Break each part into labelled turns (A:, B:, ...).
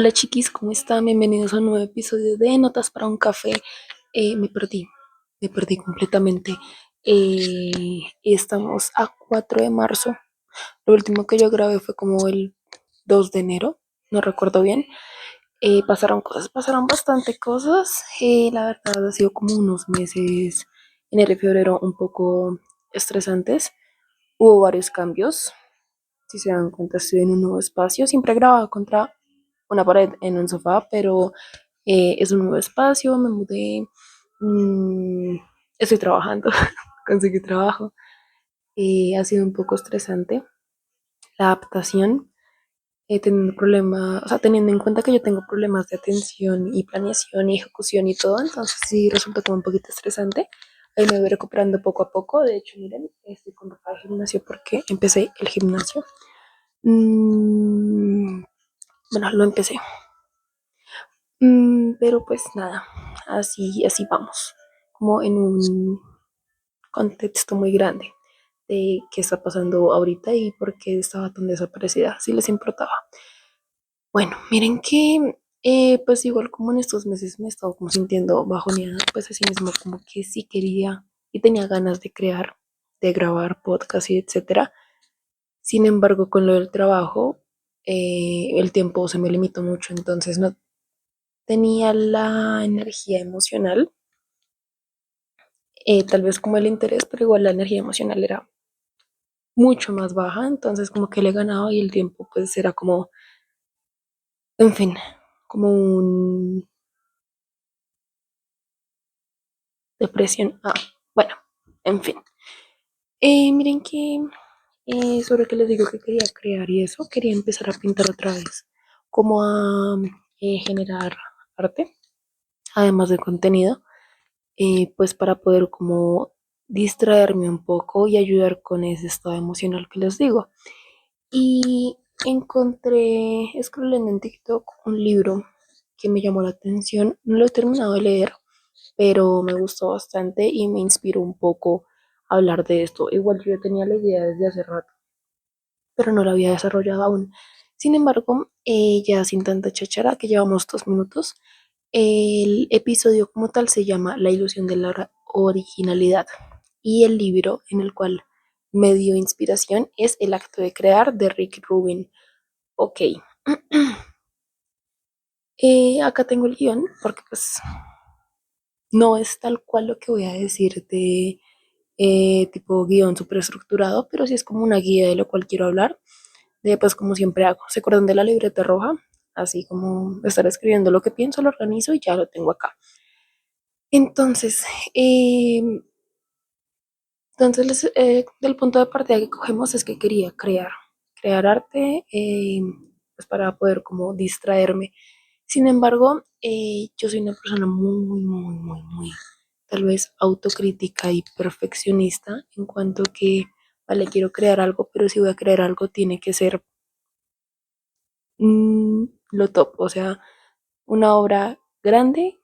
A: Hola chiquis, ¿cómo están? Bienvenidos a un nuevo episodio de Notas para un café. Me perdí completamente. Estamos a 4 de marzo. Lo último que yo grabé fue como el 2 de enero, no recuerdo bien. Pasaron bastante cosas. La verdad ha sido como unos meses, enero y febrero, un poco estresantes. Hubo varios cambios. Si se dan cuenta, estoy en un nuevo espacio. Siempre grababa contra una pared en un sofá, pero es un nuevo espacio, me mudé, mm, estoy trabajando, conseguí trabajo. Ha sido un poco estresante la adaptación, teniendo en cuenta que yo tengo problemas de atención y planeación y ejecución y todo, entonces sí resulta como un poquito estresante. Ahí me voy recuperando poco a poco. De hecho, miren, estoy con ropa de gimnasio porque empecé el gimnasio. Mm, bueno, lo empecé. Pero pues nada, así vamos, como en un contexto muy grande de qué está pasando ahorita y por qué estaba tan desaparecida, si les importaba. Bueno, miren que pues igual como en estos meses me he estado como sintiendo bajoneada, pues así mismo como que sí quería y tenía ganas de crear, de grabar podcast y etcétera. Sin embargo, con lo del trabajo, el tiempo se me limitó mucho, entonces no tenía la energía emocional, tal vez como el interés, pero igual la energía emocional era mucho más baja, entonces como que le ganaba y el tiempo pues era como, en fin, como un depresión. Bueno, en fin. Miren que sobre qué les digo que quería crear y eso, quería empezar a pintar otra vez, como a generar arte, además de contenido, pues para poder como distraerme un poco y ayudar con ese estado emocional que les digo. Y encontré, scrollando en TikTok, un libro que me llamó la atención. No lo he terminado de leer, pero me gustó bastante y me inspiró un poco a hablar de esto. Igual yo ya tenía la idea desde hace rato, pero no la había desarrollado aún. Sin embargo, ya sin tanta chachara, que llevamos 2 minutos, el episodio como tal se llama La ilusión de la originalidad y el libro en el cual me dio inspiración es El acto de crear de Rick Rubin. Ok, acá tengo el guión porque pues no es tal cual lo que voy a decir de tipo guión súper estructurado, pero sí es como una guía de lo cual quiero hablar, de pues como siempre hago. ¿Se acuerdan de la libreta roja? Así como estar escribiendo lo que pienso, lo organizo y ya lo tengo acá. Entonces, eh, del punto de partida que cogemos es que quería crear arte, pues para poder como distraerme. Sin embargo, yo soy una persona muy, tal vez autocrítica y perfeccionista en cuanto que, vale, quiero crear algo, pero si voy a crear algo tiene que ser lo top, o sea, una obra grande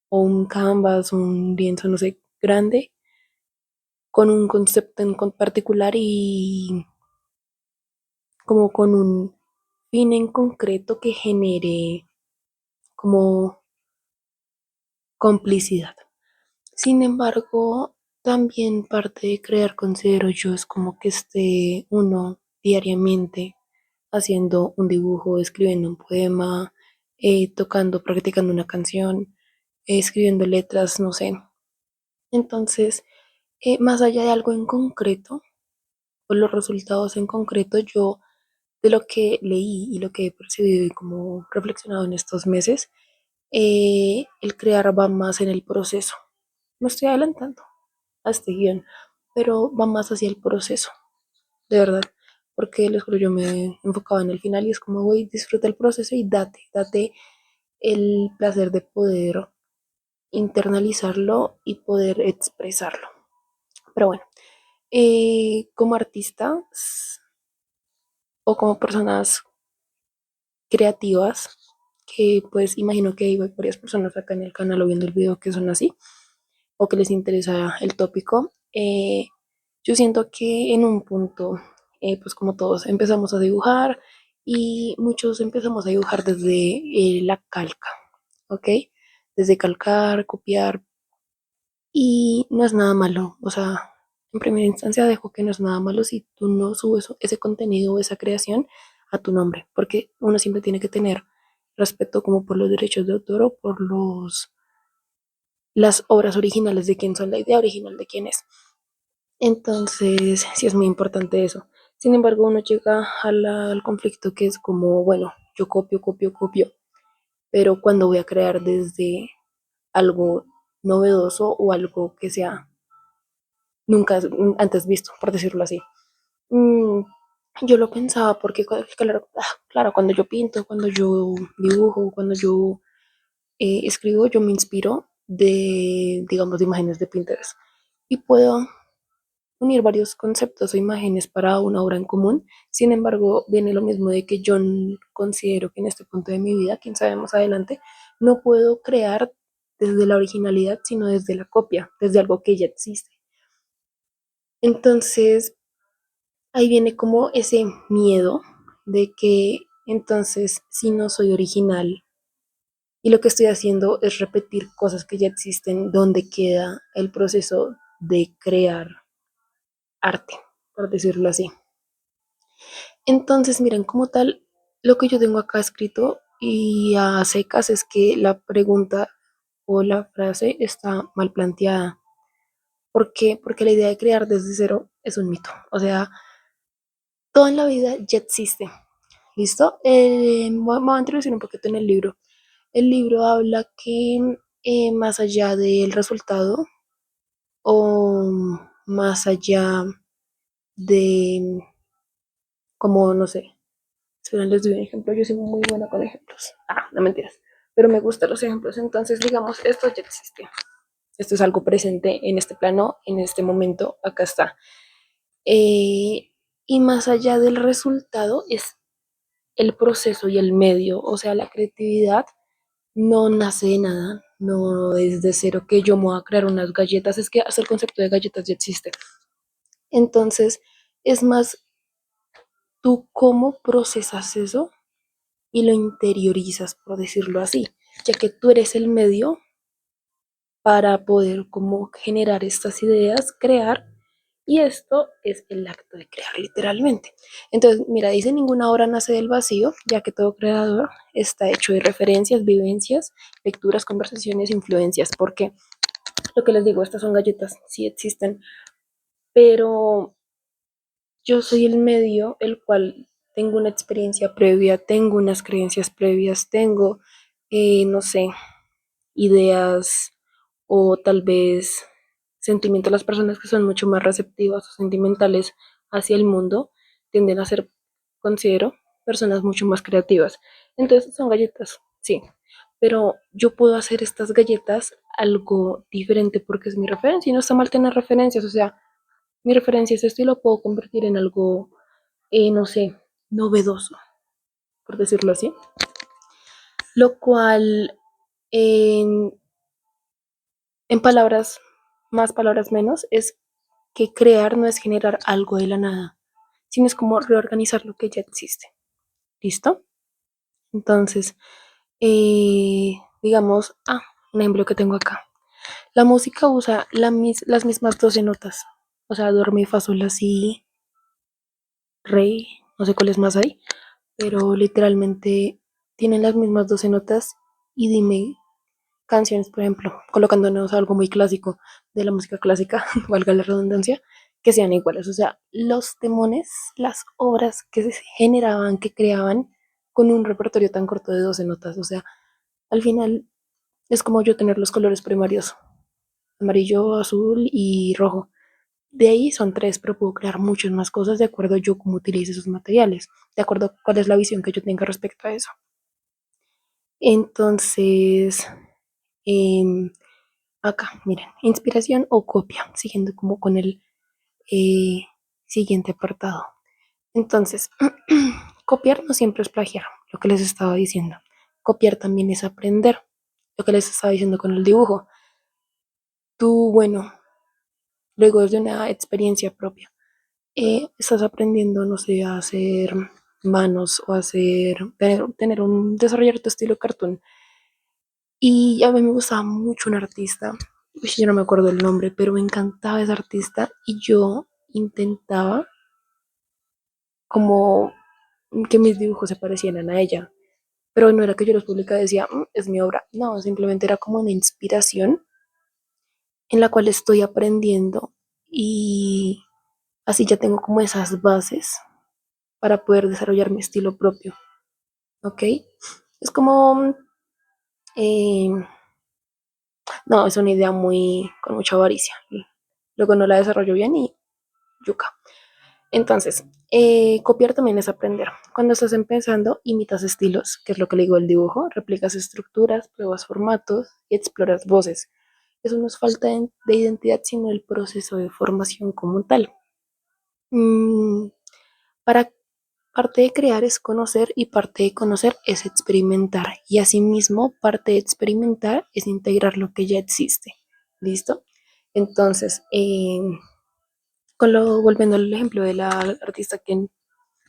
A: o un canvas, un lienzo, no sé, grande, con un concepto en particular y como con un fin en concreto que genere como complicidad. Sin embargo, también parte de crear, considero yo, es como que esté uno diariamente haciendo un dibujo, escribiendo un poema, tocando, practicando una canción, escribiendo letras, no sé. Entonces, más allá de algo en concreto, o los resultados en concreto, yo de lo que leí y lo que he percibido y como reflexionado en estos meses, el crear va más en el proceso. Me estoy adelantando a este guión, pero va más hacia el proceso, de verdad. Porque les juro, yo me enfocaba en el final y es como, güey, disfruta el proceso y date el placer de poder internalizarlo y poder expresarlo. Pero bueno, como artistas o como personas creativas, que pues imagino que hay varias personas acá en el canal o viendo el video que son así, o que les interesa el tópico, yo siento que en un punto, pues como todos empezamos a dibujar y muchos empezamos a dibujar desde la calca, ¿ok? Desde calcar, copiar, y no es nada malo, o sea, en primera instancia dejo que no es nada malo si tú no subes ese contenido o esa creación a tu nombre, porque uno siempre tiene que tener respeto como por los derechos de autor o por las obras originales de quién son, la idea original de quién es. Entonces, sí es muy importante eso. Sin embargo, uno llega al conflicto que es como, bueno, yo copio, copio, copio, pero cuando voy a crear desde algo novedoso o algo que sea nunca antes visto, por decirlo así. Mm, yo lo pensaba porque, claro, claro, cuando yo pinto, cuando yo dibujo, cuando yo escribo, yo me inspiro de, digamos, de imágenes de Pinterest y puedo unir varios conceptos o imágenes para una obra en común. Sin embargo, viene lo mismo de que yo considero que en este punto de mi vida, quién sabe más adelante, no puedo crear desde la originalidad, sino desde la copia, desde algo que ya existe. Entonces, ahí viene como ese miedo de que entonces si no soy original y lo que estoy haciendo es repetir cosas que ya existen, donde queda el proceso de crear arte, por decirlo así. Entonces, miren, como tal, lo que yo tengo acá escrito y a secas es que la pregunta o la frase está mal planteada. ¿Por qué? Porque la idea de crear desde cero es un mito. O sea, todo en la vida ya existe. ¿Listo? Voy a introducir un poquito en el libro. El libro habla que más allá del resultado o más allá de, como no sé, si no les doy un ejemplo, yo soy muy buena con ejemplos. No mentiras, pero me gustan los ejemplos. Entonces, digamos, esto ya existe. Esto es algo presente en este plano, en este momento, acá está. Y más allá del resultado es el proceso y el medio, o sea, la creatividad no nace de nada, no es de cero que yo me voy a crear unas galletas, es que hasta el concepto de galletas ya existe. Entonces, es más tú cómo procesas eso y lo interiorizas, por decirlo así, ya que tú eres el medio para poder como generar estas ideas, crear, y esto es el acto de crear literalmente. Entonces, mira, dice ninguna obra nace del vacío, ya que todo creador está hecho de referencias, vivencias, lecturas, conversaciones, influencias, porque lo que les digo, estas son galletas, sí existen, pero yo soy el medio, el cual tengo una experiencia previa, tengo unas creencias previas, tengo, no sé, ideas o tal vez sentimientos. Las personas que son mucho más receptivas o sentimentales hacia el mundo tienden a ser, considero, personas mucho más creativas. Entonces son galletas, sí, pero yo puedo hacer estas galletas algo diferente porque es mi referencia y no está mal tener referencias, o sea, mi referencia es esto y lo puedo convertir en algo, no sé, novedoso, por decirlo así, lo cual en, en palabras más, palabras menos, es que crear no es generar algo de la nada, sino es como reorganizar lo que ya existe. ¿Listo? Entonces, digamos, un ejemplo que tengo acá. La música usa las mismas 12 notas. O sea, do, re, mi, fa, sol, la, si, re, no sé cuáles más hay, pero literalmente tienen las mismas 12 notas y dime canciones, por ejemplo, colocándonos algo muy clásico de la música clásica, valga la redundancia, que sean iguales. O sea, los demones, las obras que se generaban, que creaban con un repertorio tan corto de 12 notas. O sea, al final es como yo tener los colores primarios, amarillo, azul y rojo. De ahí son tres, pero puedo crear muchas más cosas de acuerdo a yo cómo utilice esos materiales, de acuerdo a cuál es la visión que yo tenga respecto a eso. Entonces, eh, acá, miren, inspiración o copia, siguiendo como con el eh, siguiente apartado. Entonces, copiar no siempre es plagiar, lo que les estaba diciendo. Copiar también es aprender, lo que les estaba diciendo con el dibujo. Tú, bueno, luego de una experiencia propia, estás aprendiendo, no sé, a hacer, manos o tener desarrollar tu estilo cartoon. Y a mí me gustaba mucho un artista, yo no me acuerdo el nombre, pero me encantaba ese artista y yo intentaba como que mis dibujos se parecieran a ella. Pero no era que yo los publicara y decía, es mi obra. No, simplemente era como una inspiración en la cual estoy aprendiendo y así ya tengo como esas bases para poder desarrollar mi estilo propio, ¿ok? Es como, eh, no, es una idea con mucha avaricia. Luego no la desarrollo bien y yuca. Entonces, copiar también es aprender. Cuando estás empezando, imitas estilos, que es lo que le digo el dibujo, replicas estructuras, pruebas formatos y exploras voces. Eso no es falta de identidad, sino el proceso de formación como tal. Mm, para parte de crear es conocer y parte de conocer es experimentar. Y asimismo, parte de experimentar es integrar lo que ya existe. ¿Listo? Entonces, volviendo al ejemplo de la artista que me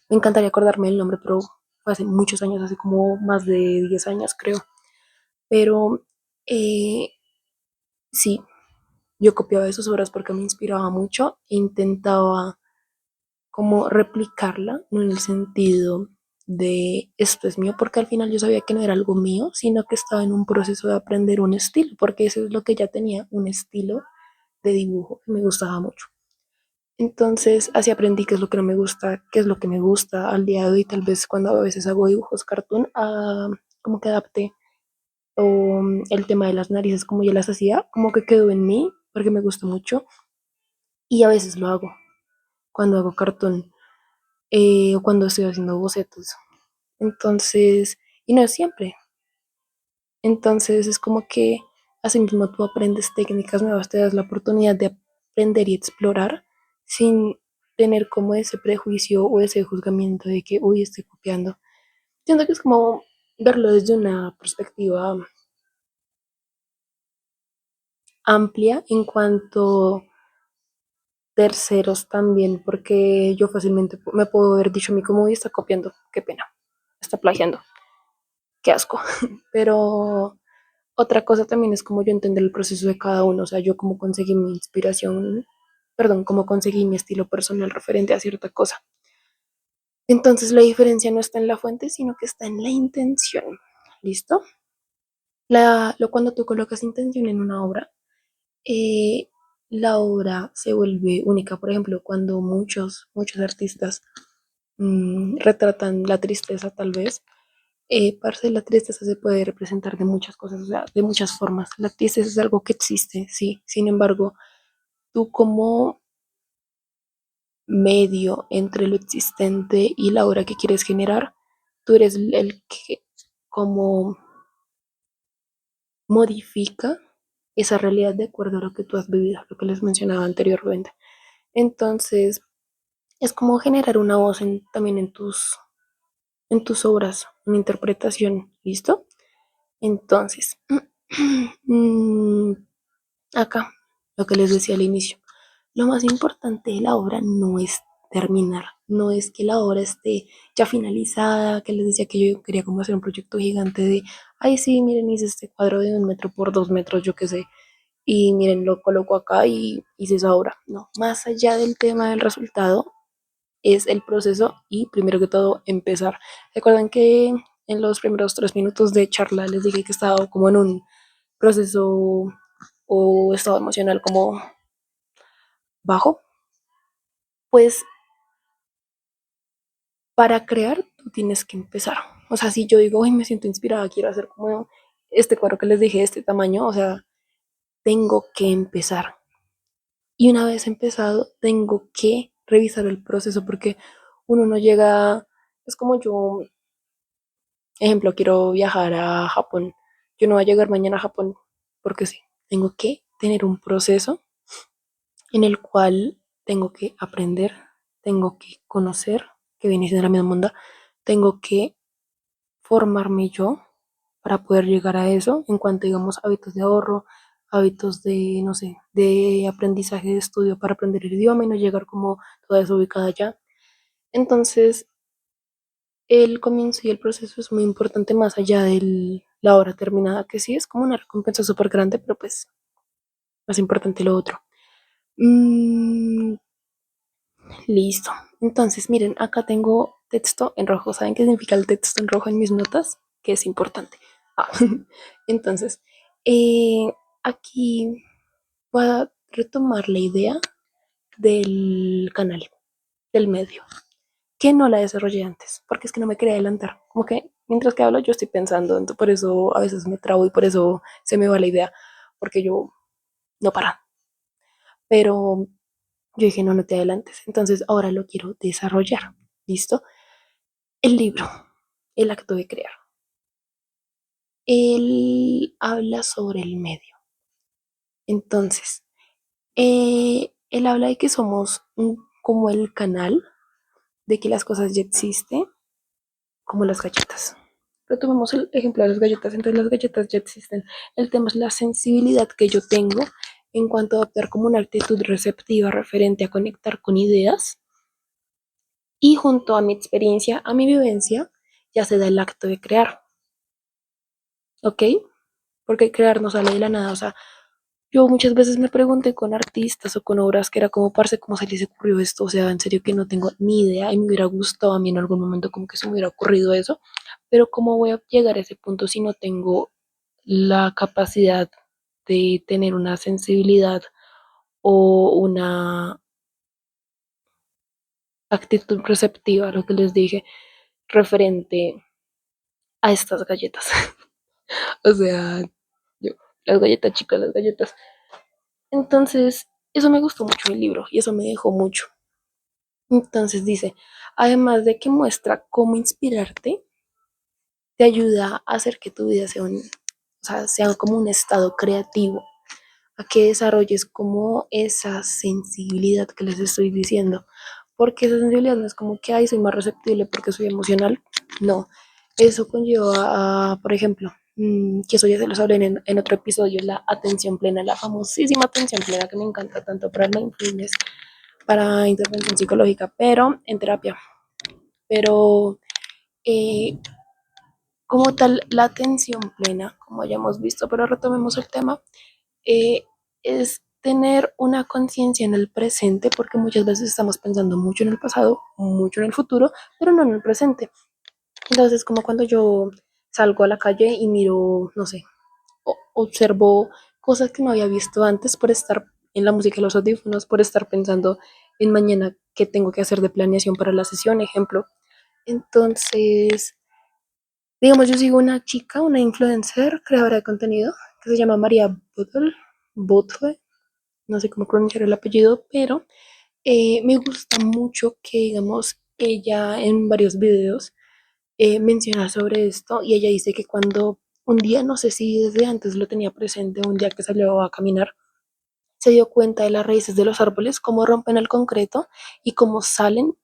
A: encantaría acordarme el nombre, pero fue hace muchos años, hace como más de 10 años creo. Pero eh, sí, yo copiaba de sus obras porque me inspiraba mucho e intentaba como replicarla, no en el sentido de esto es mío, porque al final yo sabía que no era algo mío, sino que estaba en un proceso de aprender un estilo, porque eso es lo que ya tenía, un estilo de dibujo que me gustaba mucho. Entonces, así aprendí qué es lo que no me gusta, qué es lo que me gusta al día de hoy, tal vez cuando a veces hago dibujos cartoon, como que adapté o el tema de las narices como yo las hacía, como que quedó en mí, porque me gusta mucho, y a veces lo hago cuando hago cartoon o cuando estoy haciendo bocetos. Entonces, y no es siempre. Entonces es como que así mismo tú aprendes técnicas nuevas, te das la oportunidad de aprender y explorar sin tener como ese prejuicio o ese juzgamiento de que, uy, estoy copiando. Siento que es como verlo desde una perspectiva amplia en cuanto terceros también, porque yo fácilmente me puedo haber dicho a mí como, uy, está copiando, qué pena, está plagiando, qué asco. Pero otra cosa también es como yo entender el proceso de cada uno, o sea, yo cómo conseguí mi inspiración, perdón, cómo conseguí mi estilo personal referente a cierta cosa. Entonces la diferencia no está en la fuente, sino que está en la intención. ¿Listo? Cuando tú colocas intención en una obra, eh, la obra se vuelve única. Por ejemplo, cuando muchos artistas retratan la tristeza, tal vez, parce, la tristeza se puede representar de muchas cosas, o sea, de muchas formas. La tristeza es algo que existe, sí. Sin embargo, tú como medio entre lo existente y la obra que quieres generar, tú eres el que como modifica esa realidad de acuerdo a lo que tú has vivido, lo que les mencionaba anteriormente. Entonces, es como generar una voz también en tus obras, una interpretación, ¿listo? Entonces, acá, lo que les decía al inicio, lo más importante de la obra no es terminar, no es que la obra esté ya finalizada, que les decía que yo quería como hacer un proyecto gigante de, ay sí, miren, hice este cuadro de 1 metro por 2 metros, yo qué sé, y miren, lo coloco acá y hice esa obra. No, más allá del tema del resultado, es el proceso y primero que todo empezar. Recuerdan que en los primeros 3 minutos de charla les dije que estaba como en un proceso o estado emocional como bajo, pues para crear tú tienes que empezar. O sea, si yo digo, ay, me siento inspirada, quiero hacer como este cuadro que les dije de este tamaño, o sea, tengo que empezar. Y una vez empezado, tengo que revisar el proceso porque uno no llega, es como yo, ejemplo, quiero viajar a Japón. Yo no voy a llegar mañana a Japón porque sí, tengo que tener un proceso en el cual tengo que aprender, tengo que conocer, que viene siendo la misma onda, tengo que formarme yo para poder llegar a eso en cuanto, digamos, hábitos de ahorro, hábitos de, no sé, de aprendizaje de estudio para aprender el idioma y no llegar como toda eso ubicada allá. Entonces, el comienzo y el proceso es muy importante más allá de la hora terminada, que sí es como una recompensa súper grande, pero pues más importante lo otro. Mm, listo. Entonces, miren, acá tengo texto en rojo. ¿Saben qué significa el texto en rojo en mis notas? Que es importante. Ah, entonces, eh, aquí voy a retomar la idea del canal, del medio, que no la desarrollé antes, porque es que no me quería adelantar. Como que mientras que hablo yo estoy pensando, entonces por eso a veces me trabo y por eso se me va la idea, porque yo no para. Pero yo dije, no, no te adelantes. Entonces ahora lo quiero desarrollar. ¿Listo? El libro, el acto de crear. Él habla sobre el medio. Entonces, él habla de que somos como el canal, de que las cosas ya existen, como las galletas. Retomemos el ejemplo de las galletas. Entonces, las galletas ya existen. El tema es la sensibilidad que yo tengo en cuanto a adoptar como una actitud receptiva referente a conectar con ideas y junto a mi experiencia, a mi vivencia, ya se da el acto de crear, ¿ok? Porque crear no sale de la nada, o sea, yo muchas veces me pregunté con artistas o con obras que era como, parce, ¿cómo se les ocurrió esto? O sea, en serio que no tengo ni idea y me hubiera gustado a mí en algún momento como que se me hubiera ocurrido eso, pero ¿cómo voy a llegar a ese punto si no tengo la capacidad de tener una sensibilidad o una actitud receptiva, lo que les dije, referente a estas galletas? O sea, yo, las galletas chicas, las galletas. Entonces, eso me gustó mucho el libro y eso me dejó mucho. Entonces dice, además de que muestra cómo inspirarte, te ayuda a hacer que tu vida sea o sea, sea como un estado creativo, a que desarrolles como esa sensibilidad que les estoy diciendo. Porque esa sensibilidad no es como que, ay, soy más receptible porque soy emocional. No, eso conlleva a, por ejemplo, que eso ya se los hablé en otro episodio, la atención plena, la famosísima atención plena que me encanta tanto para el mindfulness, para intervención psicológica, pero en terapia. Pero eh, como tal, la atención plena, como ya hemos visto, pero retomemos el tema, eh, es tener una conciencia en el presente, porque muchas veces estamos pensando mucho en el pasado, mucho en el futuro, pero no en el presente. Entonces, como cuando yo salgo a la calle y miro, no sé, observo cosas que no había visto antes por estar en la música de los audífonos, por estar pensando en mañana qué tengo que hacer de planeación para la sesión, ejemplo. Entonces, digamos, yo sigo una chica, una influencer, creadora de contenido, que se llama María Bottle, no sé cómo pronunciar el apellido, pero me gusta mucho que, digamos, ella en varios videos menciona sobre esto y ella dice que cuando un día, no sé si desde antes lo tenía presente, un día que salió a caminar, se dio cuenta de las raíces de los árboles, cómo rompen el concreto y cómo salen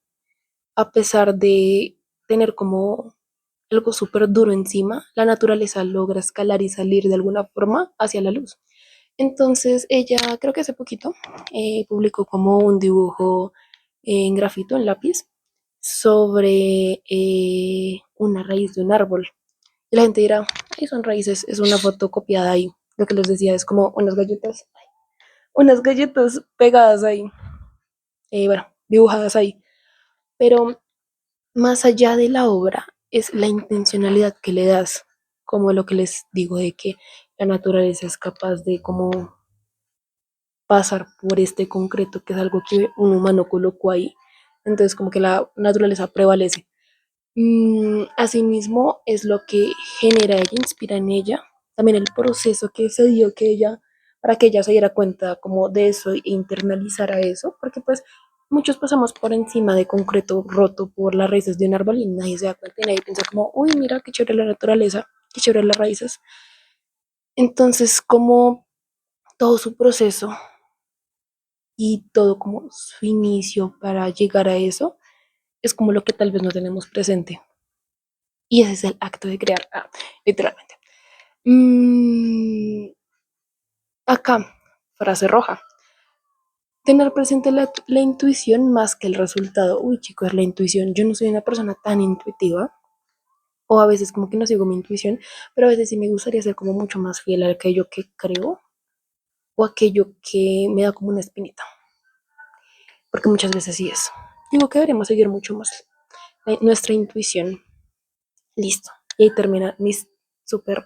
A: a pesar de tener como algo súper duro encima, la naturaleza logra escalar y salir de alguna forma hacia la luz. Entonces ella, creo que hace poquito, publicó como un dibujo en grafito, en lápiz, sobre una raíz de un árbol. Y la gente dirá, ay, son raíces, es una foto copiada ahí. Lo que les decía es como unas galletas pegadas ahí, bueno, dibujadas ahí. Pero más allá de la obra es la intencionalidad que le das, como lo que les digo de que la naturaleza es capaz de como pasar por este concreto, que es algo que un humano colocó ahí. Entonces como que la naturaleza prevalece. Asimismo es lo que genera ella, inspira en ella, también el proceso que se dio que ella, para que ella se diera cuenta como de eso e internalizara eso, porque pues muchos pasamos por encima de concreto roto por las raíces de un árbol y nadie se da cuenta y nadie piensa como, uy, mira qué chévere la naturaleza, qué chévere las raíces. Entonces como todo su proceso y todo como su inicio para llegar a eso es como lo que tal vez no tenemos presente. Y ese es el acto de crear, literalmente. Mm, acá, frase roja. tener presente la intuición más que el resultado. Uy, chicos, la intuición. Yo no soy una persona tan intuitiva, o a veces como que no sigo mi intuición, pero a veces sí me gustaría ser como mucho más fiel a aquello que creo o aquello que me da como una espinita, porque muchas veces sí es. Digo que deberíamos seguir mucho más nuestra intuición. Listo. Y ahí termina mi super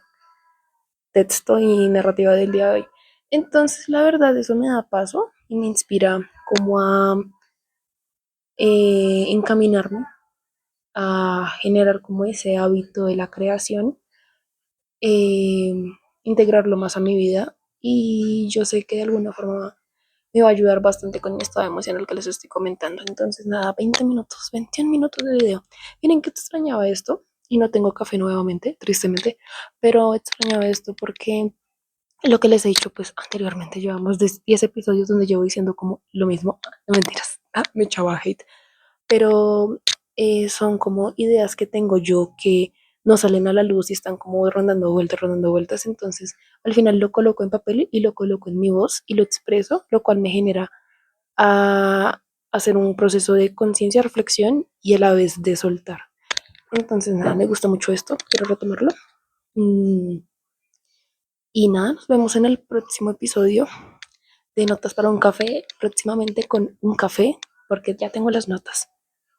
A: texto y narrativa del día de hoy. Entonces, la verdad, eso me da paso y me inspira como a encaminarme a generar como ese hábito de la creación, eh, integrarlo más a mi vida y yo sé que de alguna forma me va a ayudar bastante con mi estado emocional que les estoy comentando. Entonces, nada, 20 minutos, 21 minutos de video. Miren que extrañaba esto y no tengo café nuevamente, tristemente, pero extrañaba esto porque lo que les he dicho, pues anteriormente llevamos 10 episodios donde llevo diciendo como lo mismo, no mentiras, me echaba hate, pero son como ideas que tengo yo que no salen a la luz y están como rondando vueltas, entonces al final lo coloco en papel y lo coloco en mi voz y lo expreso, lo cual me genera a hacer un proceso de conciencia, reflexión y a la vez de soltar. Entonces, nada, me gusta mucho esto, quiero retomarlo. Mm, y nada, nos vemos en el próximo episodio de Notas para un café, próximamente con un café, porque ya tengo las notas.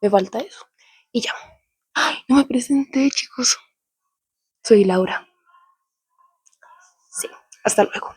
A: Me falta eso. Y ya. Ay, no me presenté, chicos. Soy Laura. Sí, hasta luego.